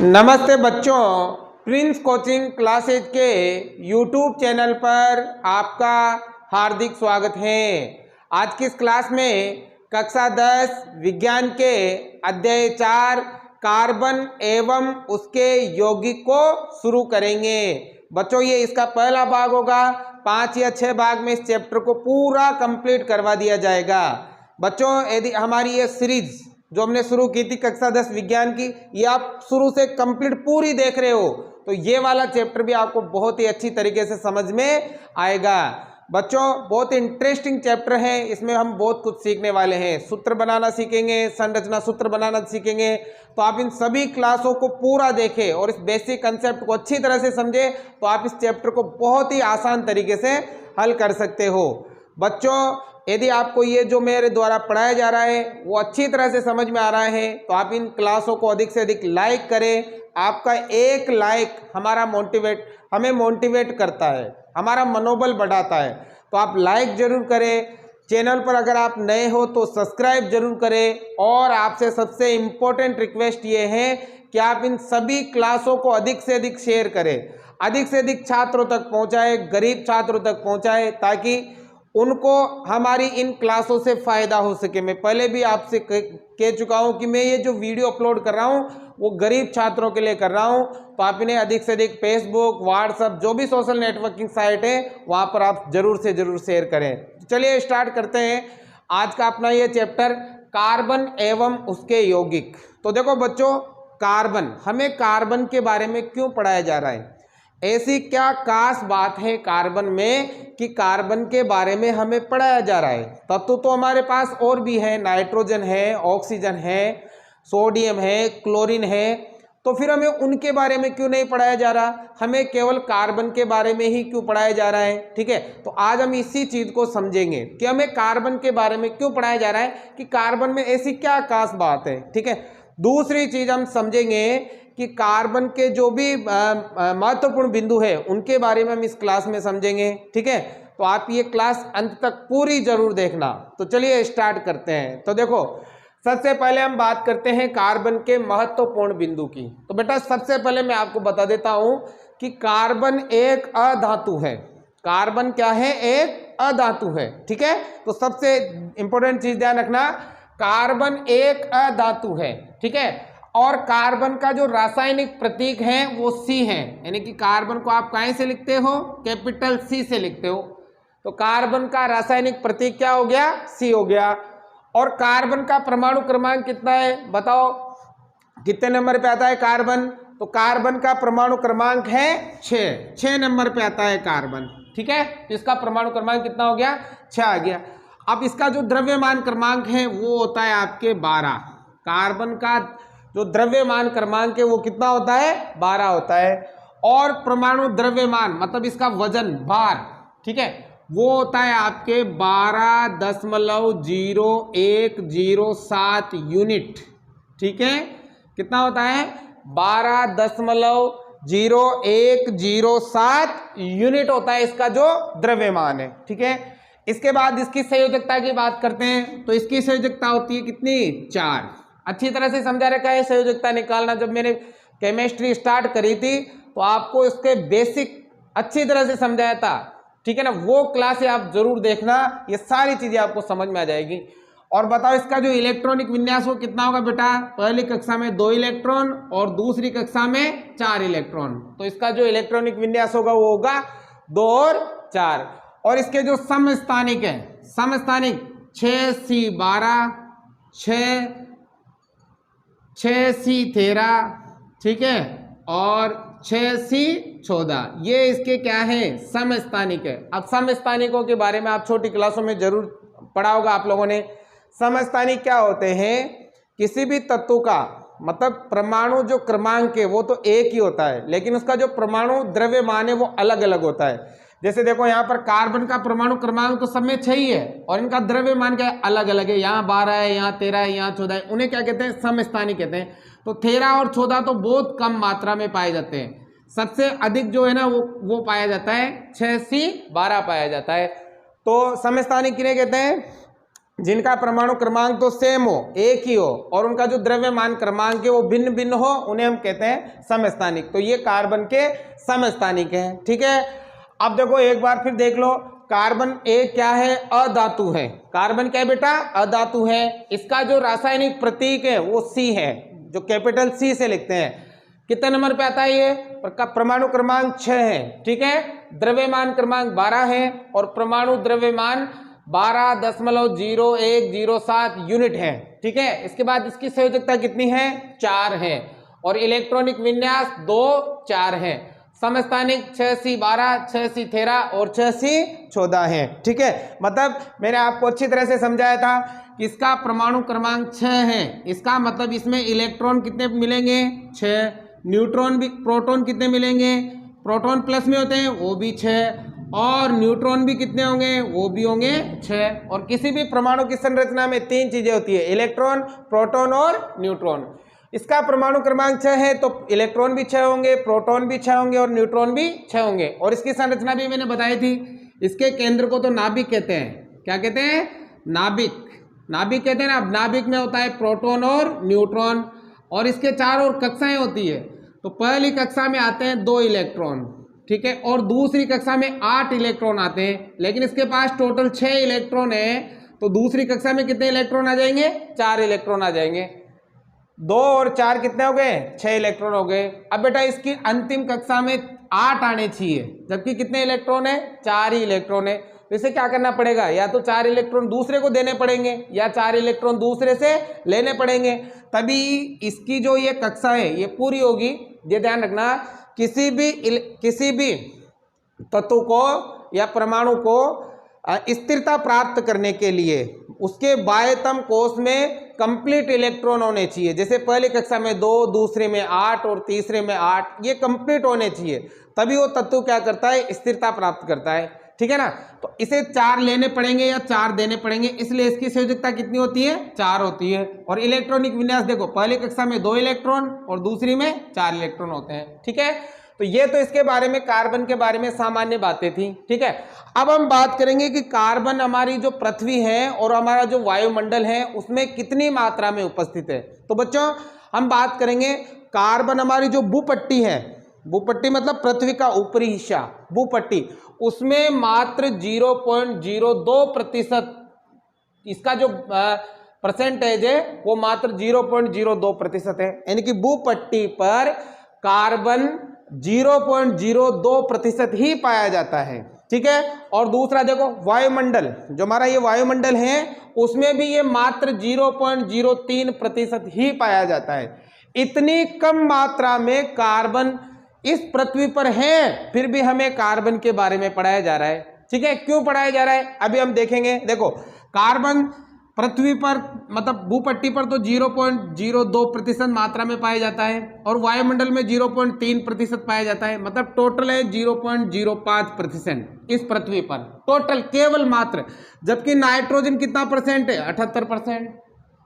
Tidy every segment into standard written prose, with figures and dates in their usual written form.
नमस्ते बच्चों, Prince coaching classes के यूट्यूब चैनल पर आपका हार्दिक स्वागत है। आज की इस क्लास में कक्षा 10 विज्ञान के अध्याय 4 कार्बन एवं उसके यौगिक को शुरू करेंगे। बच्चों, ये इसका पहला भाग होगा। 5 या 6 भाग में इस चैप्टर को पूरा कंप्लीट करवा दिया जाएगा। बच्चों, यदि हमारी ये सीरीज जो हमने शुरू की थी कक्षा 10 विज्ञान की, ये आप शुरू से कंप्लीट पूरी देख रहे हो तो ये वाला चैप्टर भी आपको बहुत ही अच्छी तरीके से समझ में आएगा। बच्चों, बहुत इंटरेस्टिंग चैप्टर है, इसमें हम बहुत कुछ सीखने वाले हैं। सूत्र बनाना सीखेंगे, संरचना सूत्र बनाना सीखेंगे। तो आप इन सभी क्लासों को पूरा देखें और इस बेसिक कंसेप्ट को अच्छी तरह से समझे तो आप इस चैप्टर को बहुत ही आसान तरीके से हल कर सकते हो। बच्चों, यदि आपको ये जो मेरे द्वारा पढ़ाया जा रहा है वो अच्छी तरह से समझ में आ रहा है तो आप इन क्लासों को अधिक से अधिक लाइक करें। आपका एक लाइक हमें मोटिवेट करता है, हमारा मनोबल बढ़ाता है। तो आप लाइक जरूर करें। चैनल पर अगर आप नए हो तो सब्सक्राइब जरूर करें। और आपसे सबसे इम्पोर्टेंट रिक्वेस्ट ये है कि आप इन सभी क्लासों को अधिक से अधिक शेयर करें, अधिक से अधिक छात्रों तक पहुँचाए, गरीब छात्रों तक पहुँचाए, ताकि उनको हमारी इन क्लासों से फ़ायदा हो सके। मैं पहले भी आपसे कह चुका हूं कि मैं ये जो वीडियो अपलोड कर रहा हूं वो गरीब छात्रों के लिए कर रहा हूं। तो आप इन्हें अधिक से अधिक फेसबुक, व्हाट्सएप, जो भी सोशल नेटवर्किंग साइट है वहां पर आप जरूर से जरूर शेयर करें। चलिए स्टार्ट करते हैं आज का अपना ये चैप्टर, कार्बन एवं उसके यौगिक। तो देखो बच्चों, कार्बन, हमें कार्बन के बारे में क्यों पढ़ाया जा रहा है? ऐसी क्या खास बात है कार्बन में कि कार्बन के बारे में हमें पढ़ाया जा रहा है? तत्व तो हमारे पास और भी है, नाइट्रोजन है, ऑक्सीजन है, सोडियम है, क्लोरीन है। तो फिर हमें उनके बारे में क्यों नहीं पढ़ाया जा रहा? हमें केवल कार्बन के बारे में ही क्यों पढ़ाया जा रहा है? ठीक है, तो आज हम इसी चीज को समझेंगे कि हमें कार्बन के बारे में क्यों पढ़ाया जा रहा है, कि कार्बन में ऐसी क्या खास बात है। ठीक है, दूसरी चीज हम समझेंगे कि कार्बन के जो भी महत्वपूर्ण बिंदु है उनके बारे में हम इस क्लास में समझेंगे। ठीक है, तो आप ये क्लास अंत तक पूरी जरूर देखना। तो चलिए स्टार्ट करते हैं। तो देखो, सबसे पहले हम बात करते हैं कार्बन के महत्वपूर्ण बिंदु की। तो बेटा, सबसे पहले मैं आपको बता देता हूं कि कार्बन एक अधातु है। कार्बन क्या है? एक अधातु है। ठीक है, तो सबसे इंपॉर्टेंट चीज ध्यान रखना, कार्बन एक अधातु है। ठीक है, और कार्बन का जो रासायनिक प्रतीक है वो C है, यानी कि कार्बन को आप कहाँ से लिखते हो? कैपिटल C से लिखते हो। तो कार्बन का रासायनिक प्रतीक क्या हो गया? C हो गया। और कार्बन का परमाणु क्रमांक कितना है बताओ? कितने नंबर पे आता है कार्बन? तो कार्बन का परमाणु क्रमांक है 6 नंबर पे आता है कार्बन। ठीक है, तो इसका परमाणु क्रमांक कितना हो गया? 6 आ गया। अब इसका जो द्रव्यमान क्रमांक है वो होता है आपके 12। कार्बन का जो द्रव्यमान क्रमांक है वो कितना होता है? 12 होता है। और परमाणु द्रव्यमान मतलब इसका वजन, भार, ठीक है, वो होता है आपके 12.0107 यूनिट। ठीक है, कितना होता है? 12.0107 यूनिट होता है इसका जो द्रव्यमान है। ठीक है, इसके बाद इसकी संयोजकता की बात करते हैं। तो इसकी संयोजकता होती है कितनी? 4। अच्छी तरह से समझा रखा है संयोजकता निकालना। जब मैंने केमिस्ट्री स्टार्ट करी थी तो आपको इसके बेसिक अच्छी तरह से समझाया था। ठीक है ना, वो क्लास आप जरूर देखना, ये सारी चीजें आपको समझ में आ जाएगी। और बताओ, इसका जो इलेक्ट्रॉनिक विन्यास वो कितना होगा बेटा? पहली कक्षा में 2 इलेक्ट्रॉन और दूसरी कक्षा में 4 इलेक्ट्रॉन। तो इसका जो इलेक्ट्रॉनिक विन्यास होगा वो होगा 2 और 4। और इसके जो समस्थानिक है, समस्थानिक 6C12, 6C13, ठीक है, और 6C14, ये इसके क्या है? समस्थानिक है। अब समस्थानिकों के बारे में आप छोटी क्लासों में जरूर पढ़ा होगा आप लोगों ने। समस्थानिक क्या होते हैं? किसी भी तत्व का मतलब परमाणु जो क्रमांक है वो तो एक ही होता है, लेकिन उसका जो परमाणु द्रव्यमान है वो अलग अलग होता है। जैसे देखो, यहाँ पर कार्बन का परमाणु क्रमांक तो सब में 6 ही है और इनका द्रव्यमान क्या है? अलग अलग है। यहाँ 12 है, यहाँ 13 है, यहाँ 14 है। उन्हें क्या कहते हैं? समस्थानिक कहते हैं। तो 13 और 14 तो बहुत कम मात्रा में पाए जाते हैं। सबसे अधिक जो है ना वो पाया जाता है 6C12 पाया जाता है। तो समस्थानिक किन्हें कहते हैं? जिनका परमाणु क्रमांक तो सेम हो, एक ही हो, और उनका जो द्रव्यमान क्रमांक है वो भिन्न भिन्न हो, उन्हें हम कहते हैं समस्थानिक। तो ये कार्बन के समस्थानिक हैं। ठीक है, अब देखो एक बार फिर देख लो, कार्बन एक क्या है? अधातु है। कार्बन क्या है बेटा? अधातु है। इसका जो रासायनिक प्रतीक है वो सी है, जो कैपिटल सी से लिखते हैं। कितने नंबर पे आता है ये? परमाणु क्रमांक 6 है। ठीक है, द्रव्यमान क्रमांक 12 है और परमाणु द्रव्यमान 12.0107 यूनिट है। ठीक है, इसके बाद इसकी संयोजकता कितनी है? 4 है और इलेक्ट्रॉनिक विन्यास 2 4 है। समस्थानिक 6C12, 6C13 और 6C14 है। ठीक है, मतलब मैंने आपको अच्छी तरह से समझाया था कि इसका परमाणु क्रमांक 6 है, इसका मतलब इसमें इलेक्ट्रॉन कितने मिलेंगे? 6। न्यूट्रॉन भी, प्रोटॉन कितने मिलेंगे? प्रोटॉन प्लस में होते हैं वो भी 6, और न्यूट्रॉन भी कितने होंगे? वो भी होंगे 6। और किसी भी परमाणु की संरचना में 3 चीजें होती है, इलेक्ट्रॉन, प्रोटॉन और न्यूट्रॉन। इसका परमाणु क्रमांक 6 है तो इलेक्ट्रॉन भी 6 होंगे, प्रोटॉन भी 6 होंगे और न्यूट्रॉन भी 6 होंगे। और इसकी संरचना भी मैंने बताई थी। इसके केंद्र को तो नाभिक कहते हैं। क्या कहते हैं? नाभिक। नाभिक कहते हैं ना। अब नाभिक में होता है प्रोटॉन और न्यूट्रॉन, और इसके चारों ओर कक्षाएं होती है। तो पहली कक्षा में आते हैं 2 इलेक्ट्रॉन, ठीक है, और दूसरी कक्षा में 8 इलेक्ट्रॉन आते हैं। लेकिन इसके पास टोटल 6 इलेक्ट्रॉन है, तो दूसरी कक्षा में कितने इलेक्ट्रॉन आ जाएंगे? 4 इलेक्ट्रॉन आ जाएंगे। 2 और 4 कितने हो गए? 6 इलेक्ट्रॉन हो गए। अब बेटा इसकी अंतिम कक्षा में 8 आने चाहिए, जबकि कितने इलेक्ट्रॉन है? 4 ही इलेक्ट्रॉन है। तो इसे क्या करना पड़ेगा? या तो 4 इलेक्ट्रॉन दूसरे को देने पड़ेंगे या 4 इलेक्ट्रॉन दूसरे से लेने पड़ेंगे, तभी इसकी जो ये कक्षा है ये पूरी होगी। ये ध्यान रखना, किसी भी तत्व को या परमाणु को स्थिरता प्राप्त करने के लिए उसके बाह्यतम कोश में कंप्लीट इलेक्ट्रॉन होने चाहिए। जैसे पहली कक्षा में 2, दूसरे में 8 और तीसरे में 8, ये कंप्लीट होने चाहिए, तभी वो तत्व क्या करता है? स्थिरता प्राप्त करता है। ठीक है ना। तो इसे 4 लेने पड़ेंगे या 4 देने पड़ेंगे, इसलिए इसकी संयोजकता कितनी होती है? 4 होती है। और इलेक्ट्रॉनिक विन्यास देखो, पहली कक्षा में 2 इलेक्ट्रॉन और दूसरी में 4 इलेक्ट्रॉन होते हैं। ठीक है, तो ये तो इसके बारे में, कार्बन के बारे में सामान्य बातें थी। ठीक है, अब हम बात करेंगे कि कार्बन हमारी जो पृथ्वी है और हमारा जो वायुमंडल है उसमें कितनी मात्रा में उपस्थित है। तो बच्चों हम बात करेंगे कार्बन हमारी जो भूपट्टी है, भूपट्टी मतलब पृथ्वी का ऊपरी हिस्सा, भूपट्टी, उसमें मात्र 0.02% इसका जो परसेंटेज है वो मात्र 0.02% है। यानी कि भूपट्टी पर कार्बन 0.02% ही पाया जाता है। ठीक है, और दूसरा देखो वायुमंडल, जो हमारा ये वायुमंडल है उसमें भी ये मात्र 0.03% ही पाया जाता है। इतनी कम मात्रा में कार्बन इस पृथ्वी पर है, फिर भी हमें कार्बन के बारे में पढ़ाया जा रहा है। ठीक है, क्यों पढ़ाया जा रहा है अभी हम देखेंगे। देखो कार्बन पृथ्वी पर मतलब भूपट्टी पर तो 0.02% मात्रा में पाया जाता है और वायुमंडल में 0.3% पाया जाता है, मतलब टोटल है 0.05% इस पृथ्वी पर, टोटल केवल मात्र। जबकि नाइट्रोजन कितना परसेंट है? 78%।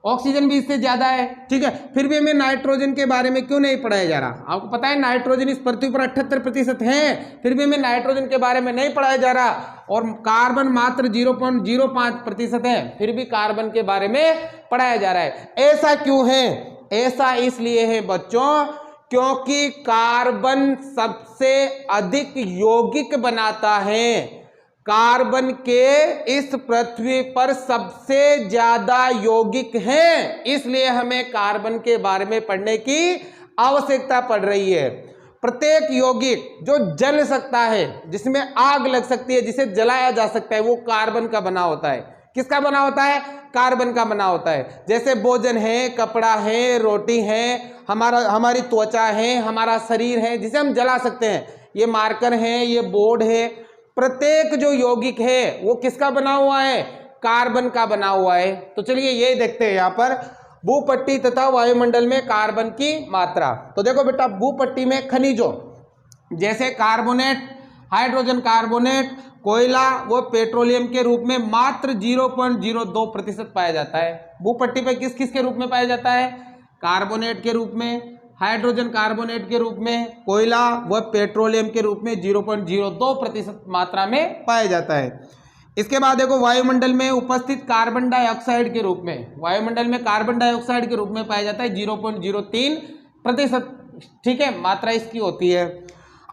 ऑक्सीजन भी इससे ज्यादा है। ठीक है, फिर भी हमें नाइट्रोजन के बारे में क्यों नहीं पढ़ाया जा रहा? आपको पता है नाइट्रोजन इस पृथ्वी पर 78% है, फिर भी हमें नाइट्रोजन के बारे में नहीं पढ़ाया जा रहा। और कार्बन मात्र 0.05% है, फिर भी कार्बन के बारे में पढ़ाया जा रहा है। ऐसा क्यों है? ऐसा इसलिए है बच्चों क्योंकि कार्बन सबसे अधिक यौगिक बनाता है। कार्बन के इस पृथ्वी पर सबसे ज्यादा यौगिक हैं, इसलिए हमें कार्बन के बारे में पढ़ने की आवश्यकता पड़ रही है। प्रत्येक यौगिक जो जल सकता है, जिसमें आग लग सकती है, जिसे जलाया जा सकता है, वो कार्बन का बना होता है। किसका बना होता है? कार्बन का बना होता है। जैसे भोजन है, कपड़ा है, रोटी है, हमारी त्वचा है, हमारा शरीर है, जिसे हम जला सकते हैं। ये मार्कर है, ये बोर्ड है, प्रत्येक जो यौगिक है वो किसका बना हुआ है? कार्बन का बना हुआ है। तो चलिए ये देखते हैं यहाँ पर भूपट्टी तथा वायुमंडल में कार्बन की मात्रा। तो देखो बेटा भूपट्टी में खनिजों जैसे कार्बोनेट, हाइड्रोजन कार्बोनेट, कोयला व पेट्रोलियम के रूप में मात्र 0.02% पाया जाता है। भूपट्टी पे किस किस के रूप में पाया जाता है? कार्बोनेट के रूप में, हाइड्रोजन कार्बोनेट के रूप में, कोयला व पेट्रोलियम के रूप में 0.02% मात्रा में पाया जाता है। इसके बाद देखो वायुमंडल में उपस्थित कार्बन डाइऑक्साइड के रूप में, वायुमंडल में कार्बन डाइऑक्साइड के रूप में पाया जाता है 0.03%, ठीक है, मात्रा इसकी होती है।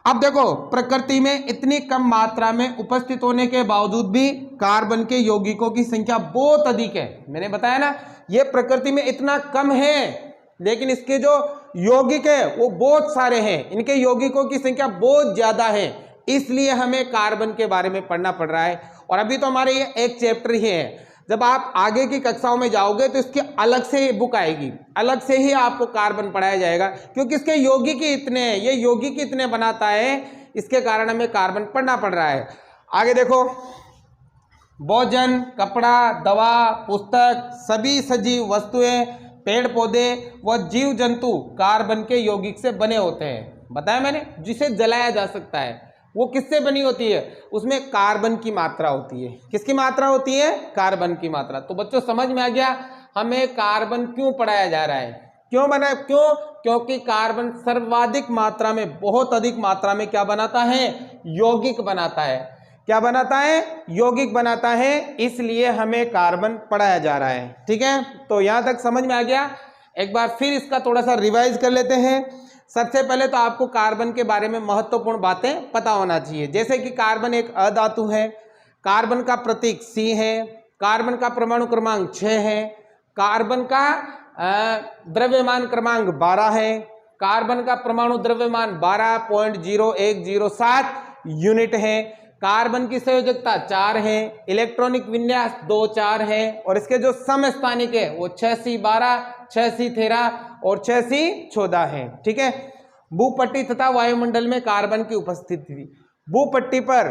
अब देखो प्रकृति में इतनी कम मात्रा में उपस्थित होने के बावजूद भी कार्बन के यौगिकों की संख्या बहुत अधिक है। मैंने बताया ना, ये प्रकृति में इतना कम है लेकिन इसके जो यौगिक है वो बहुत सारे हैं, इनके यौगिकों की संख्या बहुत ज्यादा है, इसलिए हमें कार्बन के बारे में पढ़ना पड़ रहा है। और अभी तो हमारे ये एक चैप्टर ही है, जब आप आगे की कक्षाओं में जाओगे तो इसकी अलग से बुक आएगी, अलग से ही आपको कार्बन पढ़ाया जाएगा, क्योंकि इसके यौगिक ही इतने हैं, ये यौगिक इतने बनाता है, इसके कारण हमें कार्बन पढ़ना पड़ रहा है। आगे देखो, भोजन, कपड़ा, दवा, पुस्तक, सभी सजीव वस्तुएं, पेड़ पौधे व जीव जंतु कार्बन के यौगिक से बने होते हैं। बताया मैंने, जिसे जलाया जा सकता है वो किससे बनी होती है, उसमें कार्बन की मात्रा होती है। किसकी मात्रा होती है, कार्बन की मात्रा। तो बच्चों समझ में आ गया हमें कार्बन क्यों पढ़ाया जा रहा है, क्यों बना, क्योंकि कार्बन सर्वाधिक मात्रा में, बहुत अधिक मात्रा में क्या बनाता है, यौगिक बनाता है। क्या बनाता है, यौगिक बनाता है, इसलिए हमें कार्बन पढ़ाया जा रहा है। ठीक है, तो यहां तक समझ में आ गया। एक बार फिर इसका थोड़ा सा रिवाइज कर लेते हैं। सबसे पहले तो आपको कार्बन के बारे में महत्वपूर्ण बातें पता होना चाहिए, जैसे कि कार्बन एक अधातु है, कार्बन का प्रतीक C है, कार्बन का परमाणु क्रमांक 6 है, कार्बन का द्रव्यमान क्रमांक 12 है, कार्बन का परमाणु द्रव्यमान 12.0107 यूनिट है, कार्बन की संयोजकता 4 है, इलेक्ट्रॉनिक विन्यास 2-4 है, और इसके जो समस्थानिक है वो 6C12, 6C13 और 6C14 है। ठीक है, भूपट्टी तथा वायुमंडल में कार्बन की उपस्थिति, भूपट्टी पर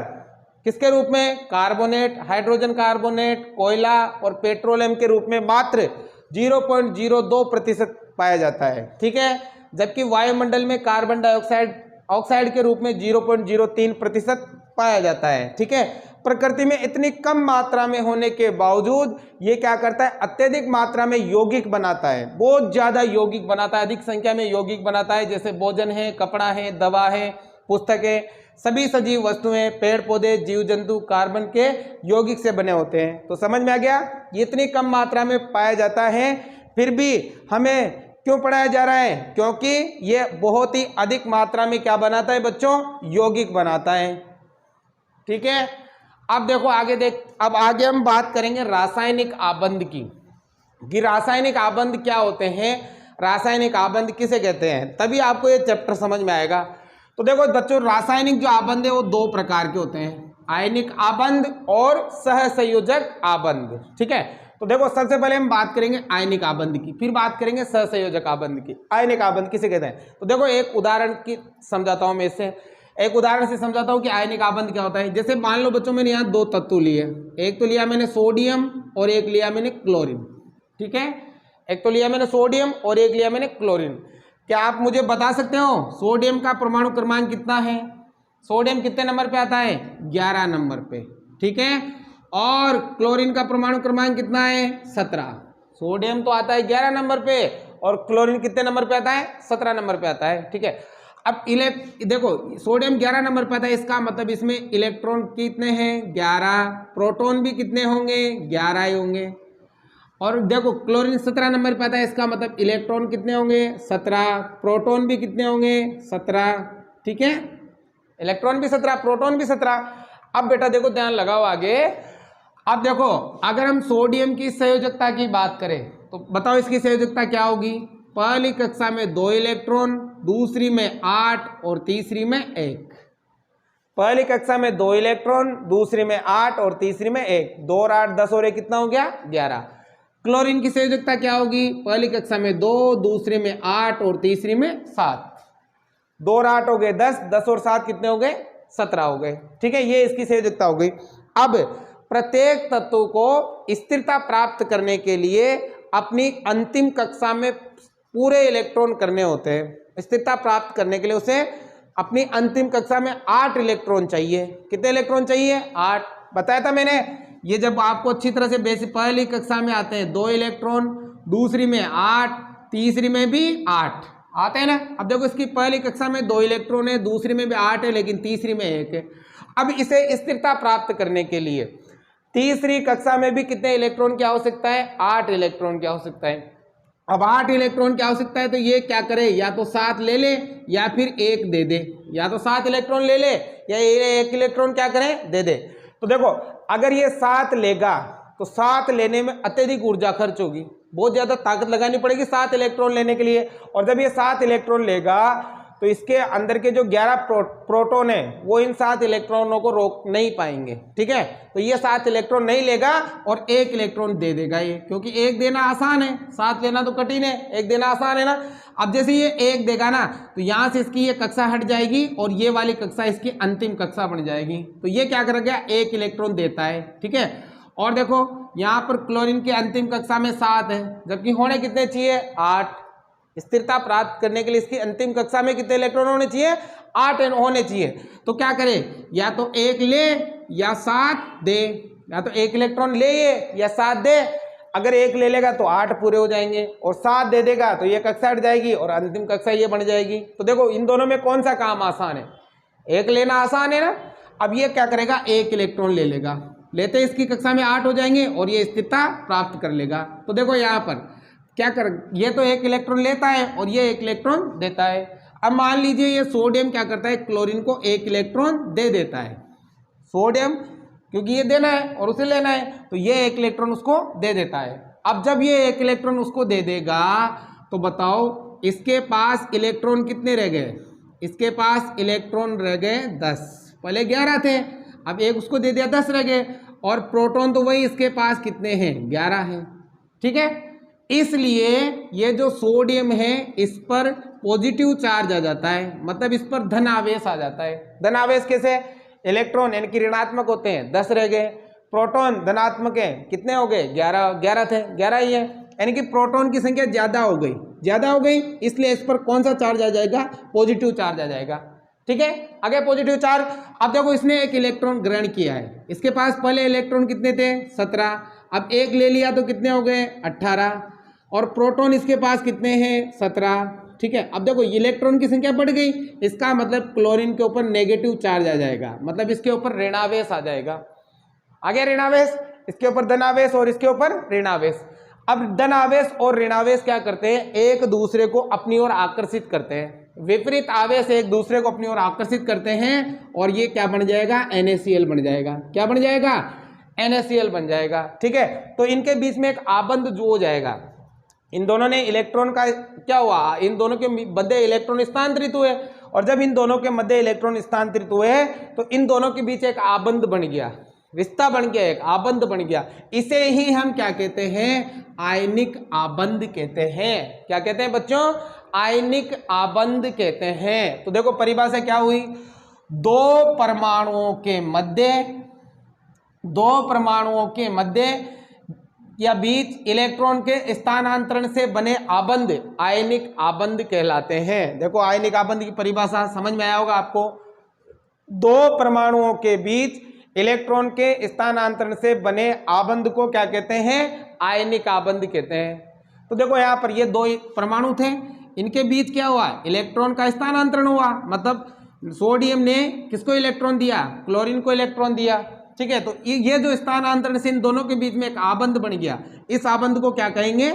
किसके रूप में, कार्बोनेट, हाइड्रोजन कार्बोनेट, कोयला और पेट्रोलियम के रूप में मात्र 0.02% पाया जाता है। ठीक है, जबकि वायुमंडल में कार्बन डाइऑक्साइड के रूप में 0.03% पाया जाता है। ठीक है, प्रकृति में इतनी कम मात्रा में होने के बावजूद ये क्या करता है, अत्यधिक मात्रा में यौगिक बनाता है, बहुत ज्यादा यौगिक बनाता है, अधिक संख्या में यौगिक बनाता है, जैसे भोजन है, कपड़ा है, दवा है, पुस्तक है, सभी सजीव वस्तुएं, पेड़ पौधे, जीव जंतु कार्बन के यौगिक से बने होते हैं। तो समझ में आ गया, ये इतनी कम मात्रा में पाया जाता है, फिर भी हमें क्यों पढ़ाया जा रहा है, क्योंकि ये बहुत ही अधिक मात्रा में क्या बनाता है बच्चों, यौगिक बनाता है। ठीक है, अब देखो अब आगे हम बात करेंगे रासायनिक आबंध की, कि रासायनिक आबंध क्या होते हैं, रासायनिक आबंध किसे कहते हैं, तभी आपको ये चैप्टर समझ में आएगा। तो देखो बच्चों, रासायनिक जो आबंध है वो 2 प्रकार के होते हैं, आयनिक आबंध और सहसंयोजक आबंध। ठीक है, तो देखो सबसे पहले हम बात करेंगे आयनिक आबंध की, फिर बात करेंगे सहसंयोजक आबंध की। आयनिक आबंध किसे कहते हैं, तो देखो एक उदाहरण की समझाता हूं मैं, इससे एक उदाहरण से समझाता हूं कि आयनिक आबंध क्या होता है। जैसे मान लो बच्चों, मैंने यहाँ 2 तत्व लिए, एक तो लिया मैंने सोडियम और एक लिया मैंने क्लोरीन। ठीक है, एक तो लिया मैंने सोडियम और एक लिया मैंने क्लोरीन। क्या आप मुझे बता सकते हो सोडियम का परमाणु क्रमांक कितना है, सोडियम कितने नंबर पे आता है, 11 नंबर पे। ठीक है, और क्लोरीन का परमाणु क्रमांक कितना है, 17। सोडियम तो आता है 11 नंबर पे और क्लोरीन कितने नंबर पे आता है, 17 नंबर पे आता है। ठीक है, अब देखो सोडियम 11 नंबर पे आता है, इसका मतलब इसमें इलेक्ट्रॉन कितने हैं, 11, प्रोटॉन भी कितने होंगे, 11 ही होंगे। और देखो क्लोरीन 17 नंबर पे आता है, इसका मतलब इलेक्ट्रॉन कितने होंगे, 17, प्रोटॉन भी कितने होंगे, 17। ठीक है, इलेक्ट्रॉन भी 17, प्रोटॉन भी 17। अब बेटा देखो ध्यान लगाओ आगे, अब देखो अगर हम सोडियम की संयोजकता की बात करें तो बताओ इसकी संयोजकता क्या होगी। पहली कक्षा में 2 इलेक्ट्रॉन, दूसरी में 8 और तीसरी में 1। पहली कक्षा में 2 इलेक्ट्रॉन, दूसरी में 8 और तीसरी में 1। 2 और 8 10 और 1 कितना हो गया, 11। क्लोरीन की संयोजकता क्या होगी, पहली कक्षा में 2, दूसरी में 8 और तीसरी में 7। 2 और 8 हो गए 10, 10 और 7 कितने हो गए, 17 हो गए। ठीक है, ये इसकी संयोजकता हो गई। अब प्रत्येक तत्व को स्थिरता प्राप्त करने के लिए अपनी अंतिम कक्षा में पूरे इलेक्ट्रॉन करने होते हैं। स्थिरता प्राप्त करने के लिए उसे अपनी अंतिम कक्षा में 8 इलेक्ट्रॉन चाहिए। कितने इलेक्ट्रॉन चाहिए, 8। बताया था मैंने, ये जब आपको अच्छी तरह से बेसिक पहली कक्षा में आते हैं 2 इलेक्ट्रॉन, दूसरी में 8, तीसरी में भी 8 आते हैं ना। अब देखो इसकी पहली कक्षा में 2 इलेक्ट्रॉन है, दूसरी में भी 8 है, लेकिन तीसरी में 1 है। अब इसे स्थिरता प्राप्त करने के लिए तीसरी कक्षा में भी कितने इलेक्ट्रॉन की आवश्यकता है? 8 इलेक्ट्रॉन की आवश्यकता है। अब 8 इलेक्ट्रॉन की आवश्यकता है तो ये क्या करे, या तो 7 ले ले या फिर 1 दे दे, या तो 7 इलेक्ट्रॉन ले ले या 1 इलेक्ट्रॉन क्या करे, दे दे। तो देखो अगर ये 7 लेगा तो 7 लेने में अत्यधिक ऊर्जा खर्च होगी, बहुत ज्यादा ताकत लगानी पड़ेगी 7 इलेक्ट्रॉन लेने के लिए। और जब ये 7 इलेक्ट्रॉन लेगा तो इसके अंदर के जो 11 प्रोटॉन है वो इन 7 इलेक्ट्रॉनों को रोक नहीं पाएंगे, ठीक है। तो ये 7 इलेक्ट्रॉन नहीं लेगा और 1 इलेक्ट्रॉन दे देगा ये, क्योंकि 1 देना आसान है, 7 लेना तो कठिन है, 1 देना आसान है ना। अब जैसे ये 1 देगा ना तो यहां से इसकी ये कक्षा हट जाएगी और ये वाली कक्षा इसकी अंतिम कक्षा बन जाएगी। तो ये क्या करेगा, 1 इलेक्ट्रॉन देता है, ठीक है। और देखो यहाँ पर क्लोरीन की अंतिम कक्षा में 7 है, जबकि होने कितने चाहिए, 8। स्थिरता प्राप्त करने के लिए इसकी अंतिम कक्षा में कितने इलेक्ट्रॉन होने चाहिए, 8 होने चाहिए। तो क्या करे, या तो 1 ले या 7 दे, या तो 1 इलेक्ट्रॉन ले या 7 दे। अगर 1 ले लेगा तो 8 पूरे हो जाएंगे और 7 दे देगा तो ये कक्षा हट जाएगी और अंतिम कक्षा ये बन जाएगी। तो देखो इन दोनों में कौन सा काम आसान है, 1 लेना आसान है ना। अब ये क्या करेगा, 1 इलेक्ट्रॉन ले लेगा, लेते इसकी कक्षा में 8 हो जाएंगे और ये स्थिरता प्राप्त कर लेगा। तो देखो यहाँ पर क्या कर, ये तो 1 इलेक्ट्रॉन लेता है और ये 1 इलेक्ट्रॉन देता है। अब मान लीजिए ये सोडियम क्या करता है, क्लोरीन को 1 इलेक्ट्रॉन दे देता है। सोडियम क्योंकि ये देना है और उसे लेना है तो ये 1 इलेक्ट्रॉन उसको दे देता है। अब जब ये 1 इलेक्ट्रॉन उसको दे देगा तो बताओ इसके पास इलेक्ट्रॉन कितने रह गए, इसके पास इलेक्ट्रॉन रह गए 10, पहले 11 थे, अब 1 उसको दे दिया 10 रह गए, और प्रोटॉन तो वही इसके पास कितने हैं, 11 हैं, ठीक है। इसलिए ये जो सोडियम है इस पर पॉजिटिव चार्ज आ जाता है, मतलब इस पर धन आवेश आ जाता है। धन आवेश कैसे, इलेक्ट्रॉन यानी कि ऋणात्मक होते हैं 10 रह गए, प्रोटॉन धनात्मक है कितने हो गए, 11 थे 11 ही है, यानी कि प्रोटॉन की संख्या ज्यादा हो गई, इसलिए इस पर कौन सा चार्ज आ जाएगा, पॉजिटिव चार्ज आ जाएगा, ठीक है। आगे पॉजिटिव चार्ज, अब देखो इसने 1 इलेक्ट्रॉन ग्रहण किया है, इसके पास पहले इलेक्ट्रॉन कितने थे, 17, अब 1 ले लिया तो कितने हो गए, 18, और प्रोटॉन इसके पास कितने हैं, 17, ठीक है। अब देखो इलेक्ट्रॉन की संख्या बढ़ गई, इसका मतलब क्लोरीन के ऊपर नेगेटिव चार्ज आ जाएगा, मतलब इसके ऊपर ऋणावेश आ जाएगा। आगे ऋणावेश, इसके ऊपर धनावेश और इसके ऊपर ऋणावेश। अब धनावेश और ऋणावेश क्या करते हैं, एक दूसरे को अपनी ओर आकर्षित करते हैं, विपरीत आवेश एक दूसरे को अपनी ओर आकर्षित करते हैं और ये क्या बन जाएगा, NaCl बन जाएगा। क्या बन जाएगा, NaCl बन जाएगा, ठीक है। तो इनके बीच में एक आबंध जो हो जाएगा, इन दोनों ने इलेक्ट्रॉन का क्या हुआ, इन दोनों के मध्य इलेक्ट्रॉन स्थानांतरित हुए, और जब इन दोनों के मध्य इलेक्ट्रॉन स्थानांतरित हुए तो इन दोनों के बीच एक आबंध बन गया, रिश्ता बन गया, एक आबंध बन गया। इसे ही हम क्या कहते हैं, आयनिक आबंध कहते हैं। क्या कहते हैं बच्चों, आयनिक आबंध कहते हैं। तो देखो परिभाषा क्या हुई, दो परमाणुओं के मध्य या बीच इलेक्ट्रॉन के स्थानांतरण से बने आबंध आयनिक आबंध कहलाते हैं। देखो आयनिक आबंध की परिभाषा समझ में आया होगा आपको, दो परमाणुओं के बीच इलेक्ट्रॉन के स्थानांतरण से बने आबंध को क्या कहते हैं, आयनिक आबंध कहते हैं। तो देखो यहाँ पर ये 2 परमाणु थे, इनके बीच क्या हुआ, इलेक्ट्रॉन का स्थानांतरण हुआ, मतलब सोडियम ने किसको इलेक्ट्रॉन दिया, क्लोरीन को इलेक्ट्रॉन दिया, ठीक है। तो ये जो स्थानांतरण से इन दोनों के बीच में एक आबंध बन गया, इस आबंध को क्या कहेंगे,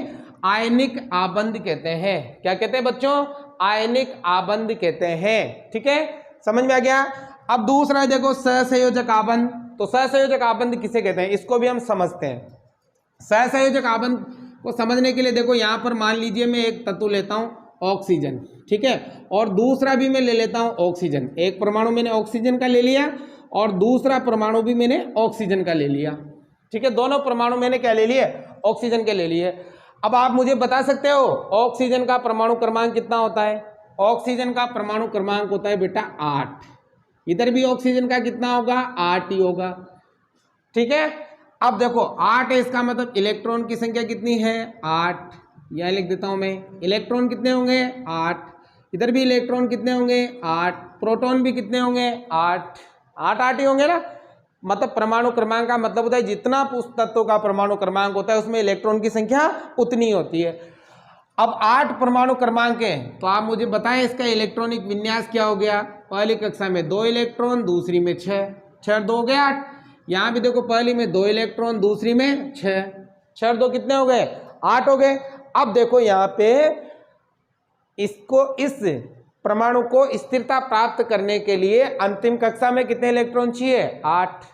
आयनिक आबंध कहते हैं। क्या कहते हैं बच्चों, आयनिक आबंध कहते हैं, ठीक है, समझ में आ गया। अब दूसरा देखो सहसंयोजक आबंध। तो सहसंयोजक आबंध किसे कहते हैं, इसको भी हम समझते हैं। सहसंयोजक आबंध को समझने के लिए देखो यहाँ पर मान लीजिए मैं एक तत्व लेता हूँ ऑक्सीजन, ठीक है, और दूसरा भी मैं ले लेता हूँ ऑक्सीजन। एक परमाणु मैंने ऑक्सीजन का ले लिया और दूसरा परमाणु भी मैंने ऑक्सीजन का ले लिया, ठीक है। दोनों परमाणु मैंने क्या ले लिए, ऑक्सीजन के ले लिए। अब आप मुझे बता सकते हो ऑक्सीजन का परमाणु क्रमांक कितना होता है, ऑक्सीजन का परमाणु क्रमांक होता है बेटा 8। इधर भी ऑक्सीजन का कितना होगा, 8 ही होगा, ठीक है। अब देखो 8 है, इसका मतलब इलेक्ट्रॉन की संख्या कितनी है, 8। यह लिख देता हूं मैं, इलेक्ट्रॉन कितने होंगे, 8। इधर भी इलेक्ट्रॉन कितने होंगे, 8। प्रोटॉन भी कितने होंगे, 8 ही होंगे ना। मतलब परमाणु क्रमांक का मतलब होता है जितना उस तत्व का परमाणु क्रमांक होता है उसमें इलेक्ट्रॉन की संख्या उतनी होती है। अब 8 परमाणु क्रमांक है, तो आप मुझे बताएं इसका इलेक्ट्रॉनिक विन्यास क्या हो गया। पहली कक्षा में 2 इलेक्ट्रॉन, दूसरी में 6, 6 और 2 हो गया 8। यहाँ भी देखो पहली में 2 इलेक्ट्रॉन, दूसरी में 6, 6 और 2 कितने हो गए, 8 हो गए। अब देखो यहाँ पे इसको, इस परमाणु को स्थिरता प्राप्त करने के लिए अंतिम कक्षा में कितने इलेक्ट्रॉन चाहिए, 8।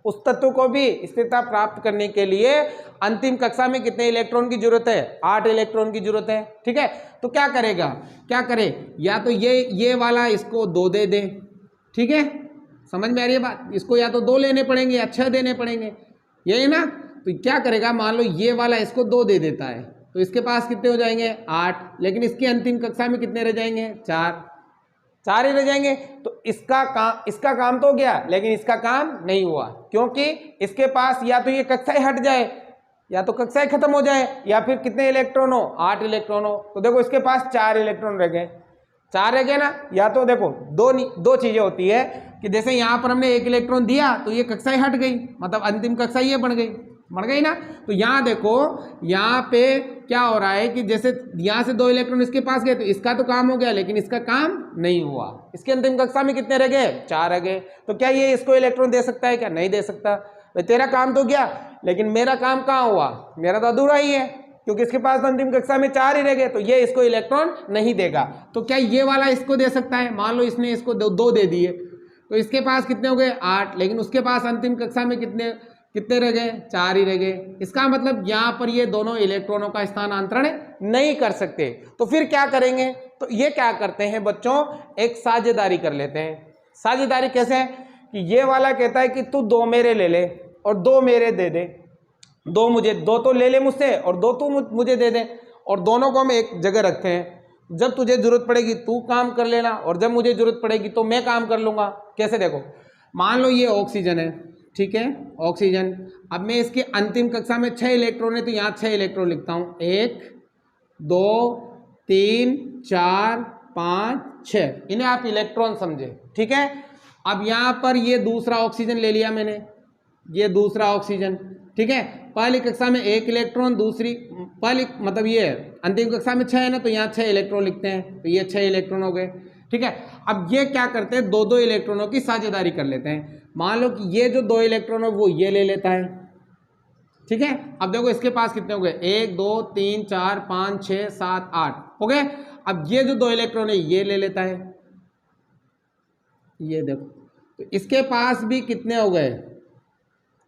उस तत्व को भी स्थिरता प्राप्त करने के लिए अंतिम कक्षा में कितने इलेक्ट्रॉन की जरूरत है, 8 इलेक्ट्रॉन की जरूरत है। ठीक है, तो क्या करेगा, क्या करे, या तो ये वाला इसको 2 दे दे। ठीक है, समझ में आ रही है बात, इसको या तो 2 लेने पड़ेंगे या 6 देने पड़ेंगे, यही ना। तो क्या करेगा, मान लो ये वाला इसको 2 दे देता है, तो इसके पास कितने हो जाएंगे, 8। लेकिन इसकी अंतिम कक्षा में कितने रह जाएंगे, 4 ही रह जाएंगे। तो इसका काम तो हो गया, लेकिन इसका काम नहीं हुआ, क्योंकि इसके पास या तो ये कक्षा ही हट जाए, या तो कक्षा ही खत्म हो जाए, या फिर कितने इलेक्ट्रॉन हो, 8 इलेक्ट्रॉन हो। तो देखो इसके पास 4 इलेक्ट्रॉन रह गए, 4 रह गए ना। या तो देखो दो चीजें होती है कि जैसे यहाँ पर हमने 1 इलेक्ट्रॉन दिया तो ये कक्षा ही हट गई, मतलब अंतिम कक्षा ये बन गई ना। तो यहाँ देखो, यहाँ पे क्या हो रहा है कि जैसे यहाँ से 2 इलेक्ट्रॉन इसके पास गए, तो इसका तो काम हो गया, लेकिन इसका काम नहीं हुआ। इसके अंतिम कक्षा में कितने रह गए, 4 रह गए। तो क्या ये इसको इलेक्ट्रॉन दे सकता है, क्या नहीं दे सकता। तो तेरा काम तो गया, लेकिन मेरा काम कहाँ हुआ, मेरा तो अधूरा ही है, क्योंकि इसके पास तो अंतिम कक्षा में 4 ही रह गए, तो ये इसको इलेक्ट्रॉन नहीं देगा। तो क्या ये वाला इसको दे सकता है, मान लो इसने इसको 2 दे दिए, तो इसके पास कितने हो गए, 8। लेकिन उसके पास अंतिम कक्षा में कितने रह गए, 4 ही रह गए। इसका मतलब यहाँ पर ये दोनों इलेक्ट्रॉनों का स्थानांतरण नहीं कर सकते। तो फिर क्या करेंगे, तो ये क्या करते हैं बच्चों, एक साझेदारी कर लेते हैं। साझेदारी कैसे है कि ये वाला कहता है कि तू 2 मेरे ले ले और 2 मेरे दे दे, 2 तो ले ले मुझसे और 2 तू मुझे दे दे, और दोनों को हम एक जगह रखते हैं। जब तुझे जरूरत पड़ेगी तू काम कर लेना, और जब मुझे जरूरत पड़ेगी तो मैं काम कर लूँगा। कैसे, देखो मान लो ये ऑक्सीजन है, ठीक है, ऑक्सीजन। अब मैं इसके अंतिम कक्षा में 6 इलेक्ट्रॉन है, तो यहाँ 6 इलेक्ट्रॉन लिखता हूँ, 1 2 3 4 5 6, इन्हें आप इलेक्ट्रॉन समझे। ठीक है, अब यहाँ पर ये दूसरा ऑक्सीजन ले लिया मैंने, ये दूसरा ऑक्सीजन। ठीक है, पहली कक्षा में 1 इलेक्ट्रॉन, दूसरी पहली मतलब ये अंतिम कक्षा में 6 है ना, तो यहाँ 6 इलेक्ट्रॉन लिखते हैं, तो ये 6 इलेक्ट्रॉन हो गए। ठीक है, अब ये क्या करते हैं, 2 इलेक्ट्रॉनों की साझेदारी कर लेते हैं। मान लो कि ये जो 2 इलेक्ट्रॉन है वो ये ले लेता है। ठीक है, अब देखो इसके पास कितने हो गए, 1 2 3 4 5 6 7 8 हो गए। अब ये जो 2 इलेक्ट्रॉन है ये ले लेता है, ये देखो, तो इसके पास भी कितने हो गए,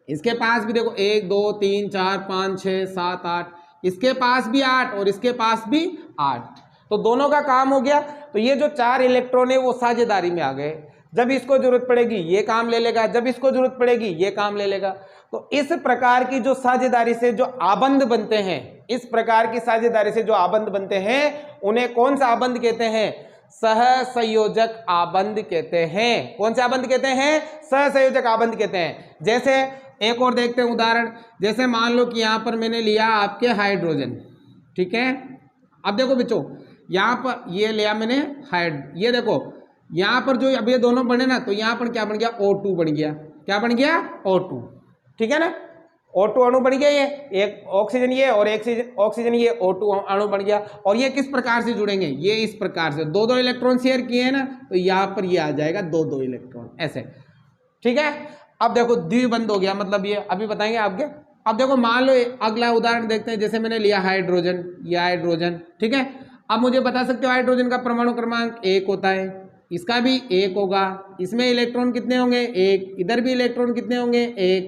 इसके पास भी देखो 1 2 3 4 5 6 7 8, इसके पास भी 8 और इसके पास भी 8, तो दोनों का काम हो गया। तो ये जो 4 इलेक्ट्रॉन है वो साझेदारी में आ गए। जब इसको जरूरत पड़ेगी ये काम ले लेगा, जब इसको जरूरत पड़ेगी ये काम ले लेगा। तो इस प्रकार की जो साझेदारी से जो आबंध बनते हैं, इस प्रकार की साझेदारी से जो आबंध बनते हैं, उन्हें कौन सा आबंध कहते हैं, सहसंयोजक आबंध कहते हैं। कौन से आबंध कहते हैं, सहसंयोजक आबंध कहते हैं। जैसे एक और देखते हैं उदाहरण, जैसे मान लो कि यहाँ पर मैंने लिया आपके हाइड्रोजन। ठीक है, अब देखो बच्चों, यहाँ पर ये लिया मैंने ये देखो यहाँ पर जो अब ये दोनों बने ना, तो यहाँ पर क्या बन गया, O2 बन गया। क्या बन गया, O2। ठीक है ना, O2 अणु बन गया, ये एक ऑक्सीजन ये और एक ऑक्सीजन ये O2 अणु बन गया। और ये किस प्रकार से जुड़ेंगे, ये इस प्रकार से 2 इलेक्ट्रॉन शेयर किए हैं ना, तो यहाँ पर ये आ जाएगा 2 इलेक्ट्रॉन ऐसे। ठीक है, अब देखो द्विबंध हो गया, मतलब ये अभी बताएंगे आपके। अब देखो मान लो अगला उदाहरण देखते हैं, जैसे मैंने लिया हाइड्रोजन, ये हाइड्रोजन। ठीक है, अब मुझे बता सकते हो हाइड्रोजन का परमाणु क्रमांक 1 होता है, इसका भी 1 होगा, इसमें इलेक्ट्रॉन कितने होंगे 1, इधर भी इलेक्ट्रॉन कितने होंगे 1।